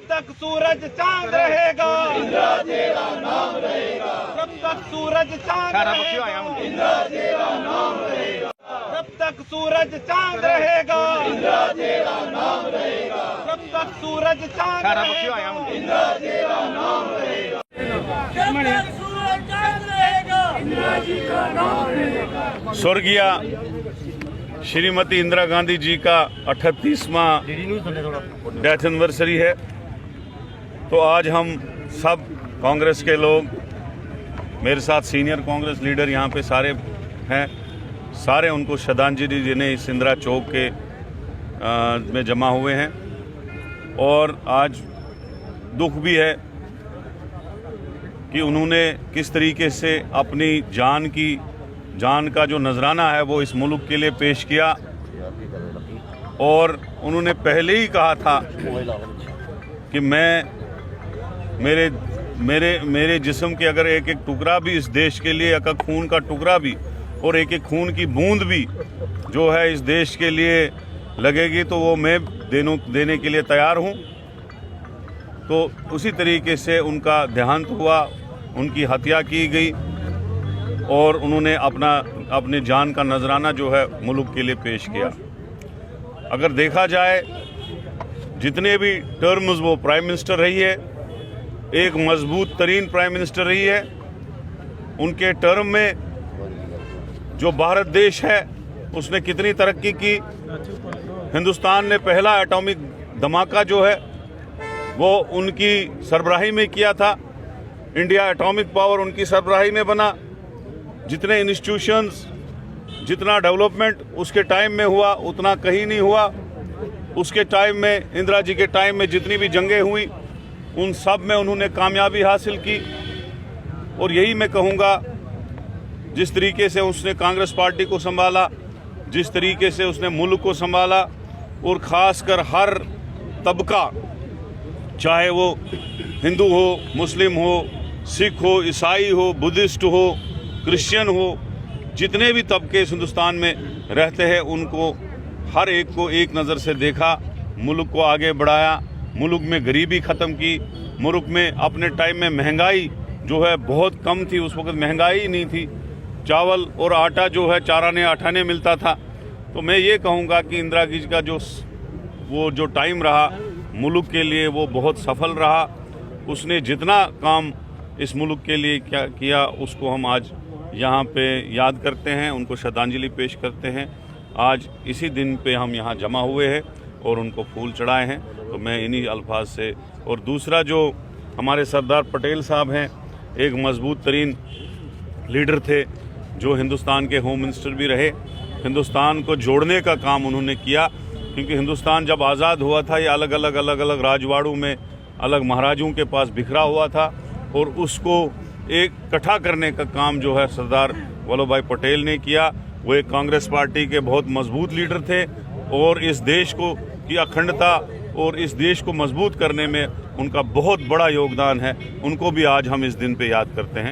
तक सूरज चांद रहेगा इंदिरा तेरा नाम रहेगा। जब तक सूरज चांद रहेगा इंदिरा तेरा नाम रहेगा। जब तक सूरज चांद रहेगा इंदिरा तेरा नाम रहेगा। जब तक सूरज चांद रहेगा इंदिरा तेरा नाम रहेगा। जब तक सूरज चांद रहेगा इंदिरा जी का नाम रहेगा। स्वर्गीय श्रीमती इंदिरा गांधी जी का 38वां डेथ एनिवर्सरी है। तो आज हम सब कांग्रेस के लोग, मेरे साथ सीनियर कांग्रेस लीडर यहाँ पे सारे हैं, सारे उनको श्रद्धांजलि देने इस इंदिरा चौक के में जमा हुए हैं। और आज दुख भी है कि उन्होंने किस तरीके से अपनी जान का जो नजराना है वो इस मुल्क के लिए पेश किया। और उन्होंने पहले ही कहा था कि मेरे जिस्म के अगर एक एक टुकड़ा भी इस देश के लिए, एक एक खून का टुकड़ा भी और एक एक खून की बूंद भी जो है इस देश के लिए लगेगी तो वो मैं देने के लिए तैयार हूँ। तो उसी तरीके से उनका देहांत हुआ, उनकी हत्या की गई और उन्होंने अपने जान का नजराना जो है मुल्क के लिए पेश किया। अगर देखा जाए जितने भी टर्म्स वो प्राइम मिनिस्टर रही है, एक मजबूत तरीन प्राइम मिनिस्टर रही है। उनके टर्म में जो भारत देश है उसने कितनी तरक्की की। हिंदुस्तान ने पहला एटॉमिक धमाका जो है वो उनकी सरबराही में किया था। इंडिया एटॉमिक पावर उनकी सरबराही में बना। जितने इंस्टीट्यूशंस, जितना डेवलपमेंट उसके टाइम में हुआ उतना कहीं नहीं हुआ। उसके टाइम में, इंदिरा जी के टाइम में जितनी भी जंगें हुई उन सब में उन्होंने कामयाबी हासिल की। और यही मैं कहूँगा, जिस तरीके से उसने कांग्रेस पार्टी को संभाला, जिस तरीके से उसने मुल्क को संभाला, और ख़ासकर हर तबका, चाहे वो हिंदू हो, मुस्लिम हो, सिख हो, ईसाई हो, बुद्धिस्ट हो, क्रिश्चियन हो, जितने भी तबके इस हिंदुस्तान में रहते हैं उनको हर एक को एक नज़र से देखा, मुल्क को आगे बढ़ाया, मुल्क में गरीबी ख़त्म की। मुल्क में अपने टाइम में महंगाई जो है बहुत कम थी, उस वक्त महंगाई ही नहीं थी। चावल और आटा जो है 4 आने 8 आने मिलता था। तो मैं ये कहूँगा कि इंदिरा जी का जो टाइम रहा मुल्क के लिए वो बहुत सफल रहा। उसने जितना काम इस मुल्क के लिए क्या किया उसको हम आज यहाँ पे याद करते हैं, उनको श्रद्धांजलि पेश करते हैं। आज इसी दिन पे हम यहाँ जमा हुए हैं और उनको फूल चढ़ाए हैं। तो मैं इन्हीं अल्फाज से, और दूसरा जो हमारे सरदार पटेल साहब हैं, एक मजबूत तरीन लीडर थे जो हिंदुस्तान के होम मिनिस्टर भी रहे। हिंदुस्तान को जोड़ने का काम उन्होंने किया, क्योंकि हिंदुस्तान जब आज़ाद हुआ था ये अलग अलग राजवाड़ों में अलग महाराजों के पास बिखरा हुआ था, और उसको एक इकट्ठा करने का काम जो है सरदार वल्लभ भाई पटेल ने किया। वो एक कांग्रेस पार्टी के बहुत मजबूत लीडर थे और इस देश को की अखंडता और इस देश को मजबूत करने में उनका बहुत बड़ा योगदान है। उनको भी आज हम इस दिन पे याद करते हैं।